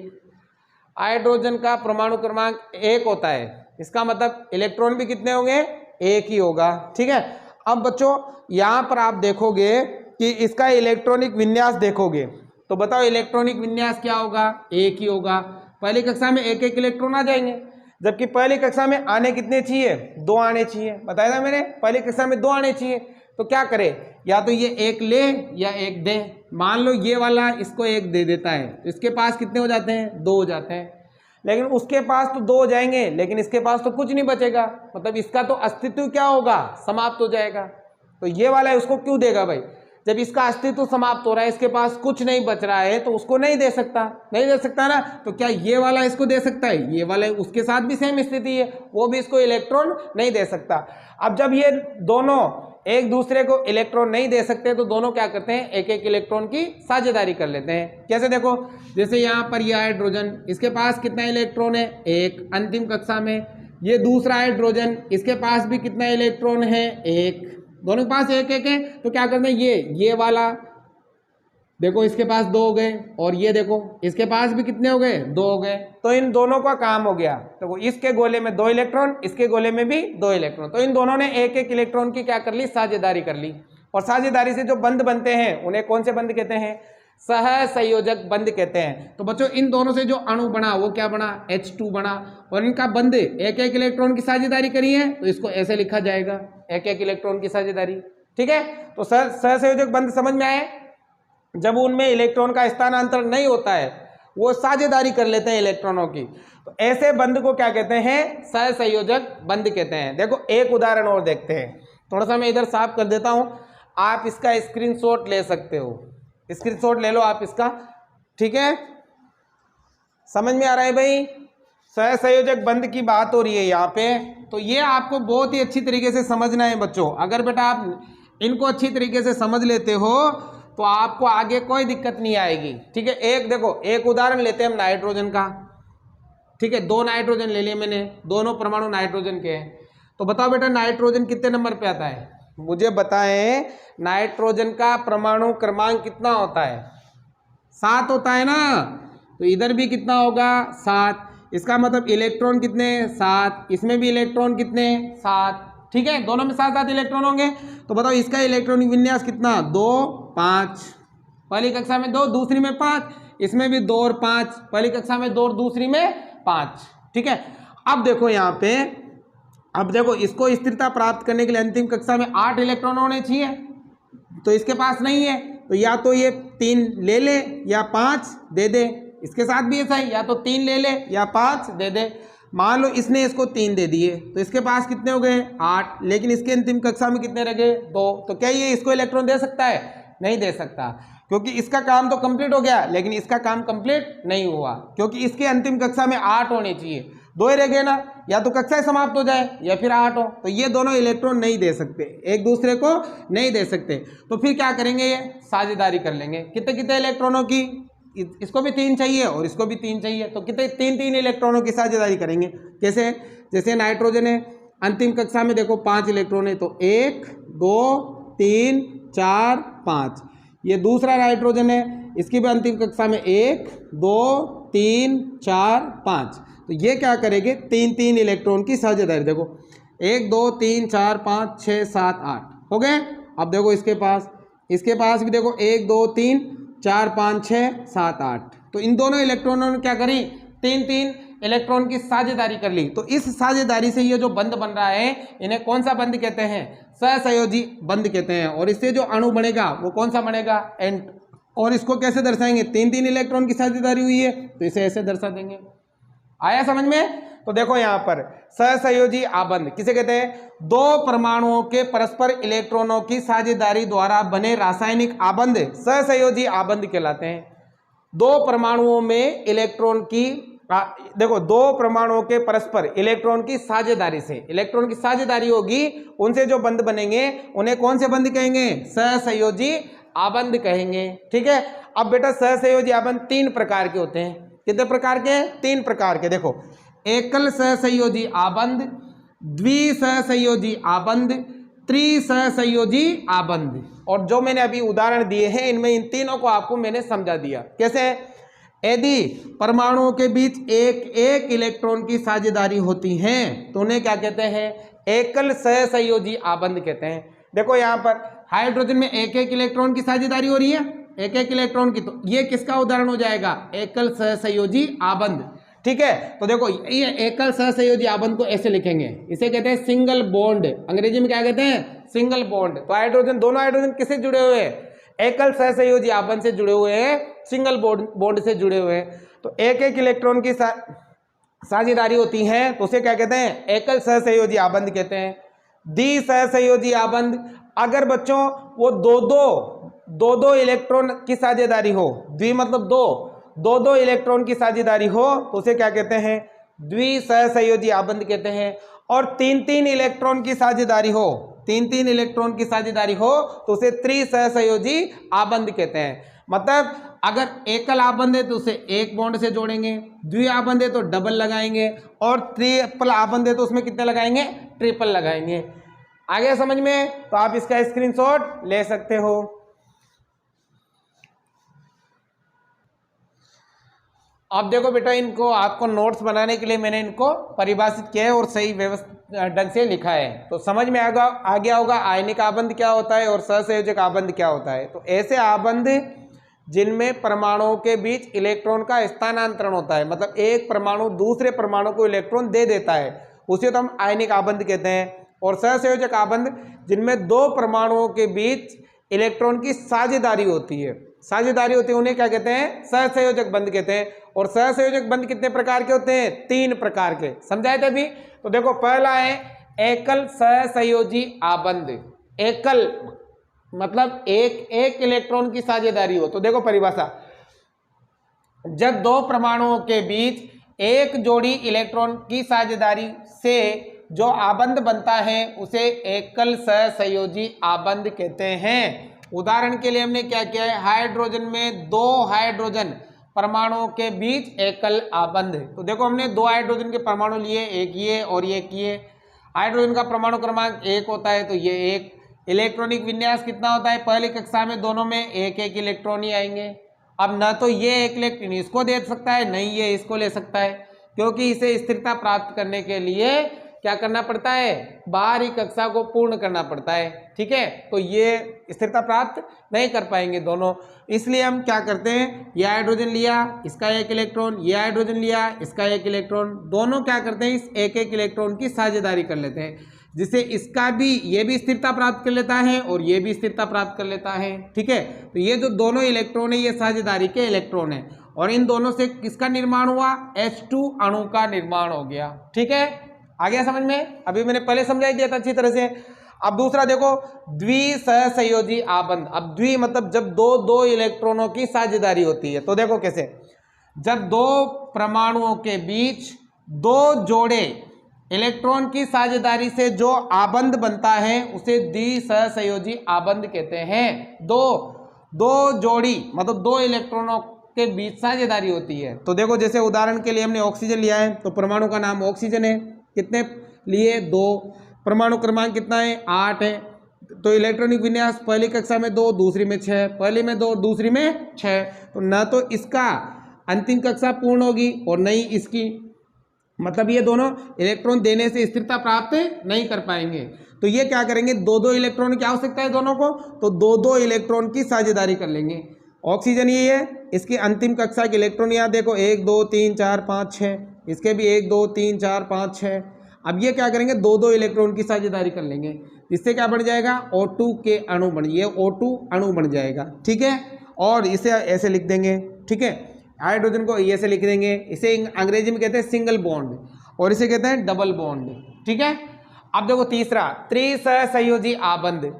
हाइड्रोजन का परमाणु क्रमांक 1 होता है, इसका मतलब इलेक्ट्रॉन भी कितने होंगे 1 ही होगा। ठीक है, अब बच्चों यहाँ पर आप देखोगे कि इसका इलेक्ट्रॉनिक विन्यास देखोगे, तो बताओ इलेक्ट्रॉनिक विन्यास क्या होगा, 1 ही होगा। पहली कक्षा में 1 इलेक्ट्रॉन आ जाएंगे, जबकि पहली कक्षा में आने कितने चाहिए, 2 आने चाहिए। बताया था मैंने, पहली कक्षा में 2 आने चाहिए। तो क्या करे, या तो ये 1 ले या 1 दे। मान लो ये वाला इसको 1 दे देता है, तो इसके पास कितने हो जाते हैं, 2 हो जाते हैं। लेकिन उसके पास तो 2 हो जाएंगे, लेकिन इसके पास तो कुछ नहीं बचेगा, मतलब इसका तो अस्तित्व क्या होगा, समाप्त हो जाएगा। तो ये वाला है उसको क्यों देगा भाई, जब इसका अस्तित्व समाप्त हो रहा है, इसके पास कुछ नहीं बच रहा है, तो उसको नहीं दे सकता, नहीं दे सकता ना। तो क्या ये वाला इसको दे सकता है, ये वाला उसके साथ भी सेम स्थिति है, वो भी इसको इलेक्ट्रॉन नहीं दे सकता। अब जब ये दोनों एक दूसरे को इलेक्ट्रॉन नहीं दे सकते तो दोनों क्या करते हैं, एक एक इलेक्ट्रॉन की साझेदारी कर लेते हैं। कैसे देखो, जैसे यहाँ पर यह हाइड्रोजन, इसके पास कितना इलेक्ट्रॉन है, एक। अंतिम कक्षा में ये दूसरा हाइड्रोजन, इसके पास भी कितना इलेक्ट्रॉन है, एक। दोनों के पास एक एक है, तो क्या करते हैं, ये वाला देखो इसके पास 2 हो गए, और ये देखो इसके पास भी कितने हो गए, 2 हो गए। तो इन दोनों का काम हो गया। तो इसके गोले में 2 इलेक्ट्रॉन, इसके गोले में भी 2 इलेक्ट्रॉन। तो इन दोनों ने एक एक इलेक्ट्रॉन की क्या कर ली, साझेदारी कर ली। और साझेदारी से जो बंध बनते हैं उन्हें कौन से बंध कहते हैं, सहसंयोजक बंध कहते हैं। तो बच्चों इन दोनों से जो अणु बना वो क्या बना, H2 बना। और इनका बंध एक एक इलेक्ट्रॉन की साझेदारी करी है, तो इसको ऐसे लिखा जाएगा, एक एक इलेक्ट्रॉन की साझेदारी। ठीक है, तो सहसंयोजक बंध समझ में आए। जब उनमें इलेक्ट्रॉन का स्थानांतरण नहीं होता है, वो साझेदारी कर लेते हैं इलेक्ट्रॉनों की, तो ऐसे बंध को क्या कहते हैं, सहसंयोजक बंध कहते हैं। देखो एक उदाहरण और देखते हैं, थोड़ा सा मैं इधर साफ कर देता हूं, आप इसका स्क्रीनशॉट ले सकते हो, स्क्रीनशॉट ले लो आप इसका। ठीक है, समझ में आ रहा है भाई, सहसंयोजक बंध की बात हो रही है यहाँ पे। तो ये आपको बहुत ही अच्छी तरीके से समझना है बच्चों। अगर बेटा आप इनको अच्छी तरीके से समझ लेते हो तो आपको आगे कोई दिक्कत नहीं आएगी। ठीक है, एक देखो, एक उदाहरण लेते हैं हम नाइट्रोजन का। ठीक है, 2 नाइट्रोजन ले लिए मैंने, दोनों परमाणु नाइट्रोजन के हैं। तो बताओ बेटा नाइट्रोजन कितने नंबर पे आता है, मुझे बताएं। नाइट्रोजन का परमाणु क्रमांक कितना होता है, 7 होता है ना। तो इधर भी कितना होगा, 7। इसका मतलब इलेक्ट्रॉन कितने, 7। इसमें भी इलेक्ट्रॉन कितने, 7। ठीक है, दोनों में 7 इलेक्ट्रॉन होंगे। तो बताओ इसका इलेक्ट्रॉनिक विन्यास कितना, 2 5। पहली कक्षा में 2, दूसरी में 5। इसमें भी 2 और 5, पहली कक्षा में 2 और दूसरी में 5। ठीक है, अब देखो यहाँ पे, अब देखो इसको स्थिरता प्राप्त करने के लिए अंतिम कक्षा में 8 इलेक्ट्रॉन होने चाहिए, तो इसके पास नहीं है। तो या तो ये 3 ले ले या 5 दे दे। इसके साथ भी ऐसा ही, या तो 3 ले ले या 5 दे दे। मान लो इसने इसको 3 दे दिए, तो इसके पास कितने हो गए, 8। लेकिन इसके अंतिम कक्षा में कितने रह गए, 2। तो क्या ये इसको इलेक्ट्रॉन दे सकता है, नहीं दे सकता, क्योंकि इसका काम तो कंप्लीट हो गया लेकिन इसका काम कंप्लीट नहीं हुआ, क्योंकि इसके अंतिम कक्षा में 8 होने चाहिए, 2 ही रह गए ना। या तो कक्षा समाप्त हो जाए या फिर 8 हो। तो ये दोनों इलेक्ट्रॉन नहीं दे सकते, एक दूसरे को नहीं दे सकते। तो फिर क्या करेंगे, ये साझेदारी कर लेंगे। कितने कितने इलेक्ट्रॉनों की, इसको भी 3 चाहिए और इसको भी 3 चाहिए, तो कितने 3 इलेक्ट्रॉनों की साझेदारी करेंगे। कैसे, जैसे नाइट्रोजन है, अंतिम कक्षा में देखो 5 इलेक्ट्रॉन है, तो 1 2 3 4 5। ये दूसरा नाइट्रोजन है, इसकी भी अंतिम कक्षा में 1 2 3 4 5। तो ये क्या करेंगे, 3 इलेक्ट्रॉन की साझेदारी। देखो 1 2 3 4 5 6 7 8 हो गए। अब देखो इसके पास भी देखो 1 2 3 4 5 6 7 8। तो इन दोनों इलेक्ट्रॉनों ने क्या करी, 3 इलेक्ट्रॉन की साझेदारी कर ली। तो इस साझेदारी से ये जो बंध बन रहा है, इन्हें कौन सा बंध कहते हैं, सहसंयोजी बंध कहते हैं। और इससे जो अणु बनेगा वो कौन सा बनेगा, N। और इसको कैसे दर्शाएंगे, 3 इलेक्ट्रॉन की साझेदारी हुई है तो इसे ऐसे दर्शा देंगे। आया समझ में। तो देखो यहाँ पर सहसंयोजी आबंध किसे कहते हैं, 2 परमाणुओं के परस्पर इलेक्ट्रॉनों की साझेदारी द्वारा बने रासायनिक आबंध सहसंयोजी आबंध कहलाते हैं। 2 परमाणुओं में इलेक्ट्रॉन की देखो 2 परमाणुओं के परस्पर इलेक्ट्रॉन की साझेदारी से, इलेक्ट्रॉन की साझेदारी होगी, उनसे जो बंध बनेंगे उन्हें कौन से बंध कहेंगे, सहसंयोजी आबंध कहेंगे। ठीक है, अब बेटा सहसंयोजी आबंध 3 प्रकार के होते हैं। कितने प्रकार के, 3 प्रकार के। देखो एकल सहसंयोजी आबंध, द्विसहसंयोजी आबंध, त्रिसहसंयोजी आबंध। और जो मैंने अभी उदाहरण दिए हैं इनमें इन तीनों को आपको मैंने समझा दिया। कैसे, यदि परमाणुओं के बीच एक इलेक्ट्रॉन की साझेदारी होती है तो उन्हें क्या कहते हैं, एकल सहसंयोजी आबंध कहते हैं। देखो यहाँ पर हाइड्रोजन में एक इलेक्ट्रॉन की साझेदारी हो रही है, एक इलेक्ट्रॉन की, तो ये किसका उदाहरण हो जाएगा, एकल सहसंयोजी आबंध। ठीक है, तो देखो ये एकल सहसंयोजी आबंध को ऐसे लिखेंगे, इसे कहते हैं सिंगल बॉन्ड, अंग्रेजी में क्या कहते हैं, सिंगल बॉन्ड। तो हाइड्रोजन, दोनों हाइड्रोजन किससे जुड़े हुए हैं, एकल सहसंयोजी आबंध से जुड़े हुए हैं, सिंगल बॉन्ड से जुड़े हुए हैं। तो एक इलेक्ट्रॉन की साझेदारी होती है तो उसे क्या कहते हैं, एकल सहसंयोजी आबंध कहते हैं। द्विसहसंयोजी आबंध, अगर बच्चों वो दो इलेक्ट्रॉन की साझेदारी हो, द्वि मतलब दो इलेक्ट्रॉन की साझेदारी हो तो उसे क्या कहते हैं, द्विसहसंयोजी आबंध कहते हैं। और 3 इलेक्ट्रॉन की साझेदारी हो, तीन तीन इलेक्ट्रॉन की साझेदारी हो तो उसे त्रिसहसंयोजी आबंध कहते हैं। मतलब अगर एकल आबंध है तो उसे एक बॉन्ड से जोड़ेंगे, द्वि आबंध है तो डबल लगाएंगे, और ट्रिपल आबंध है तो उसमें कितने लगाएंगे, ट्रिपल लगाएंगे। आगे समझ में? तो आप इसका स्क्रीनशॉट ले सकते हो। अब देखो बेटा, इनको आपको नोट्स बनाने के लिए मैंने इनको परिभाषित किया है और सही व्यवस्थित ढंग से लिखा है, तो समझ में आ गया होगा आयनिक आबंध क्या होता है और सहसंयोजक आबंध क्या होता है। तो ऐसे आबंध जिनमें परमाणुओं के बीच इलेक्ट्रॉन का स्थानांतरण होता है, मतलब एक परमाणु दूसरे परमाणु को इलेक्ट्रॉन दे देता है, उसे तो हम आयनिक आबंध कहते हैं। और सहसंयोजक आबंध जिनमें दो परमाणुओं के बीच इलेक्ट्रॉन की साझेदारी होती है, उन्हें क्या कहते हैं, सहसंयोजक बंध कहते हैं। और सहसंयोजक बंध कितने प्रकार के होते हैं, 3 प्रकार के, समझाए थे अभी। तो देखो, पहला है एकल सहसंयोजी आबंध। एकल मतलब एक इलेक्ट्रॉन की साझेदारी हो। तो देखो परिभाषा, जब दो परमाणुओं के बीच एक जोड़ी इलेक्ट्रॉन की साझेदारी से जो आबंध बनता है उसे एकल सहसंयोजी आबंध कहते हैं। उदाहरण के लिए हमने क्या किया है, हाइड्रोजन में 2 हाइड्रोजन परमाणुओं के बीच एकल आबंध। तो देखो, हमने 2 हाइड्रोजन के परमाणु लिए, एक ये और ये किए। हाइड्रोजन का परमाणु क्रमांक 1 होता है, तो ये 1। इलेक्ट्रॉनिक विन्यास कितना होता है, पहली कक्षा में दोनों में एक एक इलेक्ट्रॉन ही आएंगे। अब न तो ये एक इलेक्ट्रॉन इसको दे सकता है, नहीं ये इसको ले सकता है, क्योंकि इसे स्थिरता प्राप्त करने के लिए क्या करना पड़ता है, बाहरी कक्षा को पूर्ण करना पड़ता है। ठीक है, तो ये स्थिरता प्राप्त नहीं कर पाएंगे दोनों, इसलिए हम क्या करते हैं, ये हाइड्रोजन लिया, इसका एक इलेक्ट्रॉन, ये हाइड्रोजन लिया, इसका एक इलेक्ट्रॉन, दोनों क्या करते हैं, इस एक एक इलेक्ट्रॉन की साझेदारी कर लेते हैं, जिससे इसका भी, ये भी स्थिरता प्राप्त कर लेता है और ये भी स्थिरता प्राप्त कर लेता है। ठीक है, तो ये जो दोनों इलेक्ट्रॉन है ये साझेदारी के इलेक्ट्रॉन है, और इन दोनों से किसका निर्माण हुआ, H2 अणु का निर्माण हो गया। ठीक है, आ गया समझ में? अभी मैंने पहले समझाई दिया था अच्छी तरह से। अब दूसरा देखो, द्विसहसंयोजी आबंध। अब द्वि मतलब जब दो इलेक्ट्रॉनों की साझेदारी होती है। तो देखो कैसे, जब दो परमाणुओं के बीच 2 जोड़े इलेक्ट्रॉन की साझेदारी से जो आबंध बनता है उसे द्विसहसंयोजी आबंध कहते हैं। दो जोड़ी मतलब 2 इलेक्ट्रॉनों के बीच साझेदारी होती है। तो देखो, जैसे उदाहरण के लिए हमने ऑक्सीजन लिया है, तो परमाणु का नाम ऑक्सीजन है, कितने लिए, 2, परमाणु क्रमांक कितना है, 8 है। तो इलेक्ट्रॉनिक विन्यास पहली कक्षा में 2, दूसरी में 6, पहली में 2, दूसरी में 6। तो न तो इसका अंतिम कक्षा पूर्ण होगी और न ही इसकी, मतलब ये दोनों इलेक्ट्रॉन देने से स्थिरता प्राप्त नहीं कर पाएंगे। तो ये क्या करेंगे, 2 इलेक्ट्रॉन की आवश्यकता है दोनों को, तो 2 इलेक्ट्रॉन की साझेदारी कर लेंगे। ऑक्सीजन ये है, इसकी अंतिम कक्षा के इलेक्ट्रॉन यहाँ देखो 1 2 3 4 5 6, इसके भी 1 2 3 4 5 6। अब ये क्या करेंगे, 2 इलेक्ट्रॉन की साझेदारी कर लेंगे, इससे क्या बन जाएगा, O2 के अणु बन, ये O2 अणु बन जाएगा। ठीक है, और इसे ऐसे लिख देंगे। ठीक है, हाइड्रोजन को ऐसे लिख देंगे, इसे अंग्रेजी में कहते हैं सिंगल बॉन्ड और इसे कहते हैं डबल बॉन्ड। ठीक है, अब देखो तीसरा, त्रिसहसंयोजी आबंध।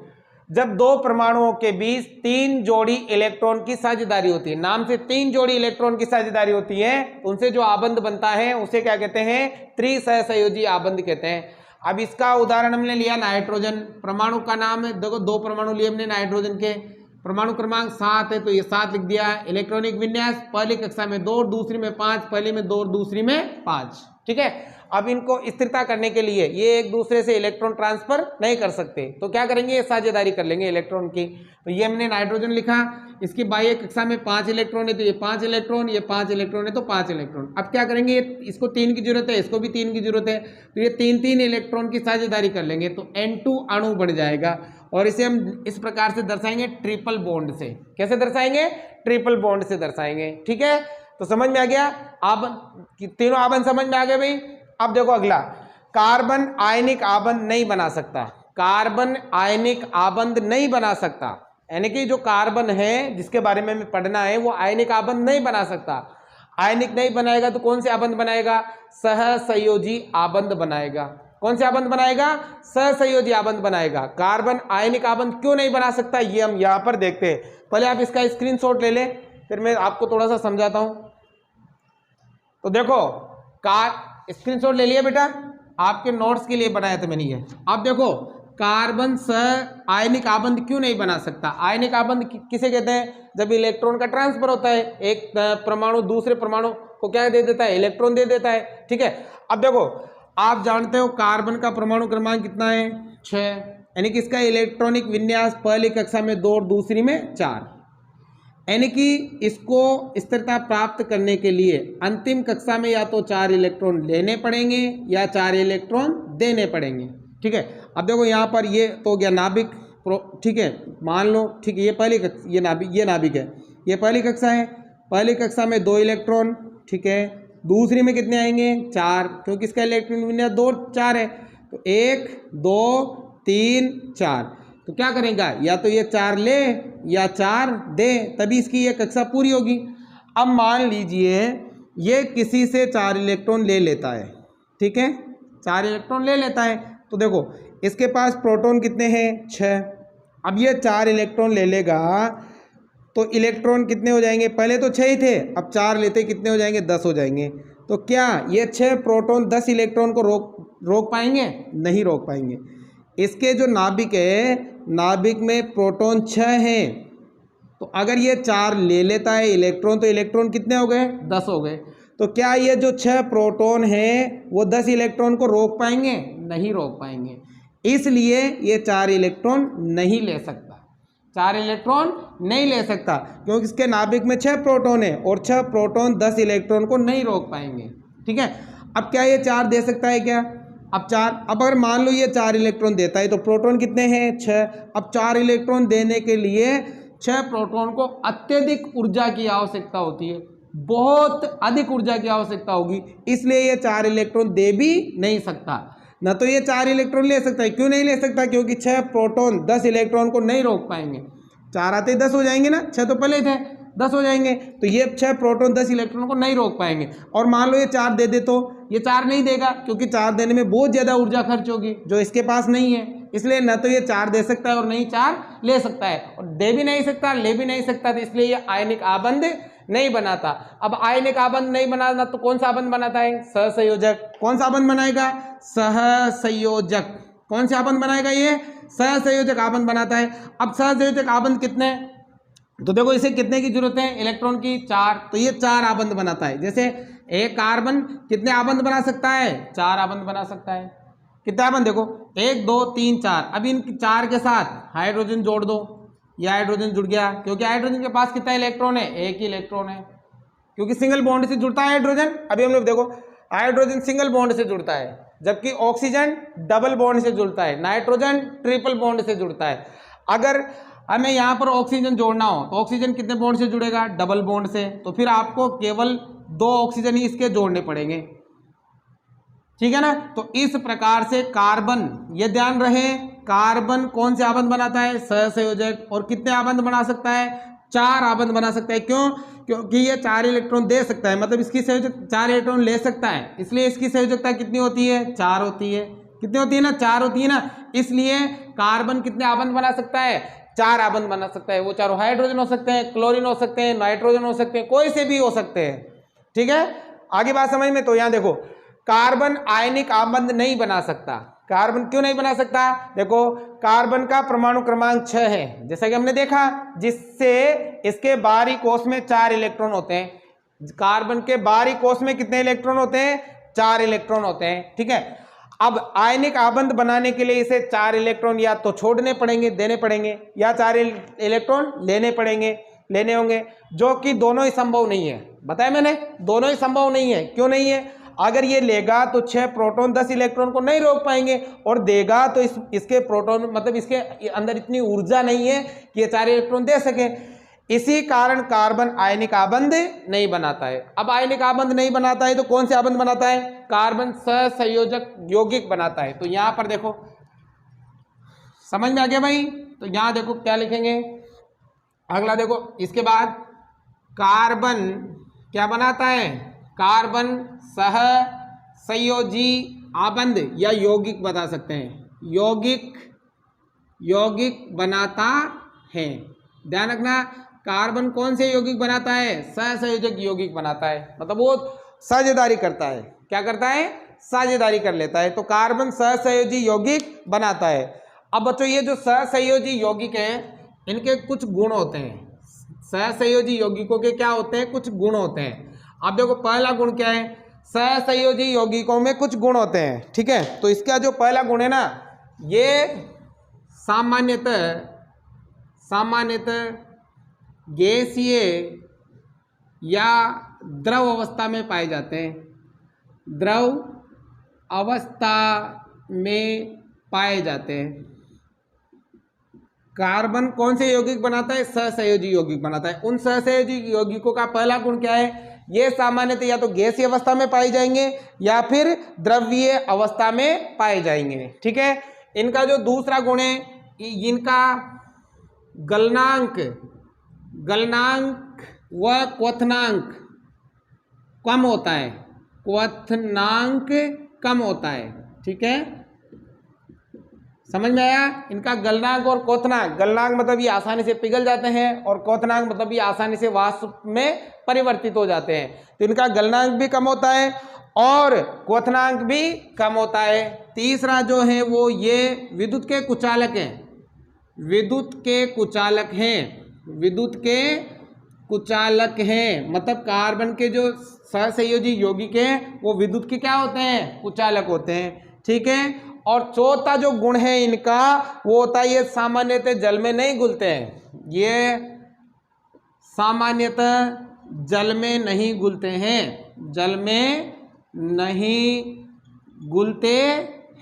जब 2 परमाणुओं के बीच 3 जोड़ी इलेक्ट्रॉन की साझेदारी होती है, नाम से 3 जोड़ी इलेक्ट्रॉन की साझेदारी होती है, उनसे जो आबंध बनता है उसे क्या कहते हैं, त्रिसहसंयोजी आबंध कहते हैं। अब इसका उदाहरण हमने लिया नाइट्रोजन, परमाणु का नाम है, देखो 2 परमाणु लिए हमने नाइट्रोजन के, परमाणु क्रमांक 7 है, तो ये 7 लिख दिया। इलेक्ट्रॉनिक विन्यास पहली कक्षा में 2, दूसरी में 5, पहली में 2, दूसरी में 5। ठीक है, अब इनको स्थिरता करने के लिए ये एक दूसरे से इलेक्ट्रॉन ट्रांसफर नहीं कर सकते, तो क्या करेंगे, ये साझेदारी कर लेंगे इलेक्ट्रॉन की। तो ये हमने नाइट्रोजन लिखा, इसकी बाह्य कक्षा में 5 इलेक्ट्रॉन है, तो ये 5 इलेक्ट्रॉन, ये 5 इलेक्ट्रॉन है, तो 5 इलेक्ट्रॉन। अब क्या करेंगे, इसको 3 की जरूरत है, इसको भी 3 की जरूरत है, तो ये 3 इलेक्ट्रॉन की साझेदारी कर लेंगे, तो N2 अणु बन जाएगा। और इसे हम इस प्रकार से दर्शाएंगे, ट्रिपल बॉन्ड से। कैसे दर्शाएंगे, ट्रिपल बॉन्ड से दर्शाएंगे। ठीक है, तो समझ में आ गया, आबंध, तीनों आबंध समझ में आ गए भाई। अब देखो अगला, कार्बन आयनिक आबंध नहीं बना सकता। कार्बन आयनिक आबंध नहीं बना सकता, यानी कि जो कार्बन है जिसके बारे में हमें पढ़ना है वो आयनिक आबंध नहीं बना सकता। आयनिक नहीं बनाएगा तो कौन से आबंध बनाएगा, सहसंयोजी आबंध बनाएगा। कौन से आबंध बनाएगा, सहसंयोजी आबंध बनाएगा। कार्बन आयनिक आबंध क्यों नहीं बना सकता, ये हम यहाँ पर देखते हैं। पहले आप इसका स्क्रीनशॉट ले लें, फिर मैं आपको थोड़ा सा समझाता हूं। तो देखो, स्क्रीनशॉट ले लिया बेटा, आपके नोट्स के लिए बनाया था मैंने ये। अब देखो, कार्बन सह आयनिक आबंध क्यों नहीं बना सकता? आयनिक आबंध किसे कहते हैं? जब इलेक्ट्रॉन का ट्रांसफर होता है, एक परमाणु दूसरे परमाणु को क्या दे देता है? इलेक्ट्रॉन दे देता है। ठीक है, अब देखो आप जानते हो कार्बन का परमाणु क्रमांक कितना है? 6, यानी कि इसका इलेक्ट्रॉनिक विन्यास पहली कक्षा में 2 और दूसरी में 4, यानी कि इसको स्थिरता प्राप्त करने के लिए अंतिम कक्षा में या तो 4 इलेक्ट्रॉन लेने पड़ेंगे या 4 इलेक्ट्रॉन देने पड़ेंगे। ठीक है, अब देखो यहाँ पर ये तो हो गया नाभिक, ठीक है, मान लो, ठीक है, ये पहली कक्षा, ये नाभिक है, ये पहली कक्षा है, पहली कक्षा में 2 इलेक्ट्रॉन, ठीक है, दूसरी में कितने आएंगे? 4, क्योंकि इसका इलेक्ट्रॉन विन्यास 2 4 है, तो 1 2 3 4, तो क्या करेगा? या तो ये 4 ले या 4 दे, तभी इसकी ये कक्षा पूरी होगी। अब मान लीजिए ये किसी से 4 इलेक्ट्रॉन ले लेता है, ठीक है, 4 इलेक्ट्रॉन ले लेता है, तो देखो इसके पास प्रोटॉन कितने हैं? 6। अब ये 4 इलेक्ट्रॉन ले लेगा तो इलेक्ट्रॉन कितने हो जाएंगे? पहले तो 6 ही थे, अब 4 लेते कितने हो जाएंगे? 10 हो जाएंगे। तो क्या ये 6 प्रोटॉन 10 इलेक्ट्रॉन को रोक पाएंगे? नहीं रोक पाएंगे। इसके जो नाभिक है, नाभिक में प्रोटॉन 6 हैं, तो अगर ये 4 ले लेता है इलेक्ट्रॉन, तो इलेक्ट्रॉन कितने हो गए? 10 हो गए। तो क्या ये जो 6 प्रोटॉन हैं वो 10 इलेक्ट्रॉन को रोक पाएंगे? नहीं रोक पाएंगे, इसलिए ये 4 इलेक्ट्रॉन नहीं ले सकता, 4 इलेक्ट्रॉन नहीं ले सकता, क्योंकि इसके नाभिक में 6 प्रोटॉन है और 6 प्रोटॉन 10 इलेक्ट्रॉन को नहीं रोक पाएंगे। ठीक है, अब क्या ये 4 दे सकता है क्या? अब अगर मान लो ये 4 इलेक्ट्रॉन देता है तो प्रोटॉन कितने हैं? 6। अब 4 इलेक्ट्रॉन देने के लिए 6 प्रोटॉन को अत्यधिक ऊर्जा की आवश्यकता होती है, बहुत अधिक ऊर्जा की आवश्यकता होगी, इसलिए ये 4 इलेक्ट्रॉन दे भी नहीं सकता। ना तो ये 4 इलेक्ट्रॉन ले सकता है, क्यों नहीं ले सकता? क्योंकि 6 प्रोटॉन 10 इलेक्ट्रॉन को नहीं रोक पाएंगे। 4 आते ही 10 हो जाएंगे ना, 6 तो पहले थे, 10 हो जाएंगे, तो ये 6 प्रोटॉन 10 इलेक्ट्रॉन को नहीं रोक पाएंगे। और मान लो ये 4 दे दे तो ये 4 नहीं देगा, क्योंकि 4 देने में बहुत ज़्यादा ऊर्जा खर्च होगी जो इसके पास नहीं है, इसलिए न तो ये 4 दे सकता है और नहीं 4 ले सकता है, और दे भी नहीं सकता, ले भी नहीं सकता, तो इसलिए ये आयनिक आबंध नहीं बनाता। अब आयनिक आबंध नहीं बनाना तो कौन सा आबंध बनाता है? सहसंयोजक। कौन सा आबंध बनाएगा? सहसंयोजक। कौन सा आबंध बनाएगा? ये सहसंयोजक आबंध बनाता है। अब सहसंयोजक आबंध कितने? तो देखो इसे कितने की जरूरत है? इलेक्ट्रॉन की 4, तो ये 4 आबंध बनाता है। जैसे एक कार्बन कितने आबंध बना सकता है? 4 आबंध बना सकता है। कितने आबंध? देखो 1 2 3 4। अब इन 4 के साथ हाइड्रोजन जोड़ दो, यह हाइड्रोजन जुड़ गया, क्योंकि हाइड्रोजन के पास कितना इलेक्ट्रॉन है? 1 ही इलेक्ट्रॉन है, क्योंकि सिंगल बॉन्ड से जुड़ता है हाइड्रोजन। अभी हम लोग देखो हाइड्रोजन सिंगल बॉन्ड से जुड़ता है, जबकि ऑक्सीजन डबल बॉन्ड से जुड़ता है, नाइट्रोजन ट्रिपल बॉन्ड से जुड़ता है। अगर हमें यहाँ पर ऑक्सीजन जोड़ना हो तो ऑक्सीजन कितने बॉन्ड से जुड़ेगा? डबल बॉन्ड से, तो फिर आपको केवल 2 ऑक्सीजन ही इसके जोड़ने पड़ेंगे, ठीक है ना। तो इस प्रकार से कार्बन, ये ध्यान रहे, कार्बन कौन से आबंध बनाता है? सहसंयोजक। और कितने आबंध बना सकता है? 4 आबंध बना सकता है। क्यों? क्योंकि ये 4 इलेक्ट्रॉन दे सकता है, मतलब इसकी संयोजक 4 इलेक्ट्रॉन ले सकता है, इसलिए इसकी संयोजकता कितनी होती है? 4 होती है। कितनी होती है ना? 4 होती है ना। इसलिए कार्बन कितने आबंध बना सकता है? 4 आबंध बना सकता है। वो चारों हाइड्रोजन हो सकते हैं, क्लोरीन हो सकते हैं, नाइट्रोजन हो सकते हैं, कोई से भी हो सकते हैं, ठीक है। आगे बात समझ में। तो यहाँ देखो कार्बन आयनिक आबंध नहीं बना सकता। कार्बन क्यों नहीं बना सकता? देखो कार्बन का परमाणु क्रमांक 6 है, जैसा कि हमने देखा, जिससे इसके बाहरी कोश में 4 इलेक्ट्रॉन होते हैं। कार्बन के बाहरी कोश में कितने इलेक्ट्रॉन होते हैं? 4 इलेक्ट्रॉन होते हैं, ठीक है। अब आयनिक आबंध बनाने के लिए इसे 4 इलेक्ट्रॉन या तो छोड़ने पड़ेंगे, देने पड़ेंगे, या 4 इलेक्ट्रॉन लेने होंगे, जो कि दोनों ही संभव नहीं है। बताया मैंने, दोनों ही संभव नहीं है। क्यों नहीं है? अगर ये लेगा तो 6 प्रोटॉन 10 इलेक्ट्रॉन को नहीं रोक पाएंगे, और देगा तो इसके प्रोटॉन, मतलब इसके अंदर इतनी ऊर्जा नहीं है कि ये 4 इलेक्ट्रॉन दे सके। इसी कारण कार्बन आयनिक आबंध नहीं बनाता है। अब आयनिक आबंध नहीं बनाता है तो कौन से आबंध बनाता है? कार्बन सहसंयोजक यौगिक बनाता है। तो यहां पर देखो, समझ में आ गया भाई? तो यहां देखो क्या लिखेंगे, अगला देखो, इसके बाद कार्बन क्या बनाता है? कार्बन सहसंयोजी आबंध या यौगिक बता सकते हैं, यौगिक बनाता है। ध्यान रखना, कार्बन कौन से यौगिक बनाता है? सहसंयोजक यौगिक बनाता है, मतलब वो साझेदारी करता है। क्या करता है? साझेदारी कर लेता है। तो कार्बन सहसंयोजी यौगिक बनाता है। अब बच्चों ये जो सहसंयोजी यौगिक हैं इनके कुछ गुण होते हैं। सहसंयोजी यौगिकों के क्या होते हैं, कुछ गुण होते हैं। अब देखो पहला गुण क्या है, सहसंयोजी यौगिकों में कुछ गुण होते हैं, ठीक है। तो इसका जो पहला गुण है ना, ये सामान्यतः गैसीय या द्रव अवस्था में पाए जाते हैं। द्रव अवस्था में पाए जाते हैं। कार्बन कौन से यौगिक बनाता है, सहसंयोजी यौगिक बनाता है। उन सहसंयोजी यौगिकों का पहला गुण क्या है, ये सामान्यतः या तो गैसीय अवस्था में पाए जाएंगे या फिर द्रवीय अवस्था में पाए जाएंगे, ठीक है। इनका जो दूसरा गुण है, इनका गलनांक व क्वथनांक कम होता है, क्वथनांक कम होता है, ठीक है। समझ में आया। इनका गलनांक और क्वथनांक, गलनांक मतलब ये आसानी से पिघल जाते हैं और क्वथनांक मतलब ये आसानी से वाष्प में परिवर्तित हो जाते हैं। तो इनका गलनांक भी कम होता है और क्वथनांक भी कम होता है। तीसरा जो है वो ये विद्युत के कुचालक हैं। मतलब कार्बन के जो सहसंयोजी यौगिक हैं वो विद्युत के क्या होते हैं, कुचालक होते हैं, ठीक है। और चौथा जो गुण है इनका वो होता है ये सामान्यतः जल में नहीं घुलते हैं। ये सामान्यतः जल में नहीं घुलते हैं, जल में नहीं घुलते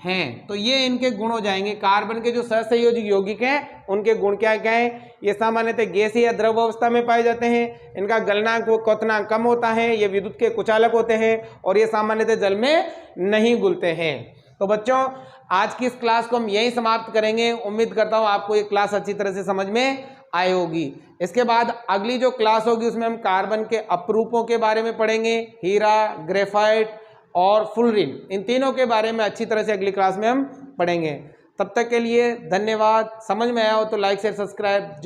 हैं। तो ये इनके गुण हो जाएंगे। कार्बन के जो सहसंयोजी यौगिक हैं उनके गुण क्या क्या हैं, ये सामान्यतः गैसीय या द्रव अवस्था में पाए जाते हैं, इनका गलनांक व क्वथनांक कम होता है, ये विद्युत के कुचालक होते हैं और ये सामान्यतः जल में नहीं घुलते हैं। तो बच्चों आज की इस क्लास को हम यहीं समाप्त करेंगे। उम्मीद करता हूँ आपको ये क्लास अच्छी तरह से समझ में आई होगी। इसके बाद अगली जो क्लास होगी उसमें हम कार्बन के अपरूपों के बारे में पढ़ेंगे, हीरा, ग्रेफाइट और फुलरिन, इन तीनों के बारे में अच्छी तरह से अगली क्लास में हम पढ़ेंगे। तब तक के लिए धन्यवाद। समझ में आया हो तो लाइक शेयर सब्सक्राइब जरूर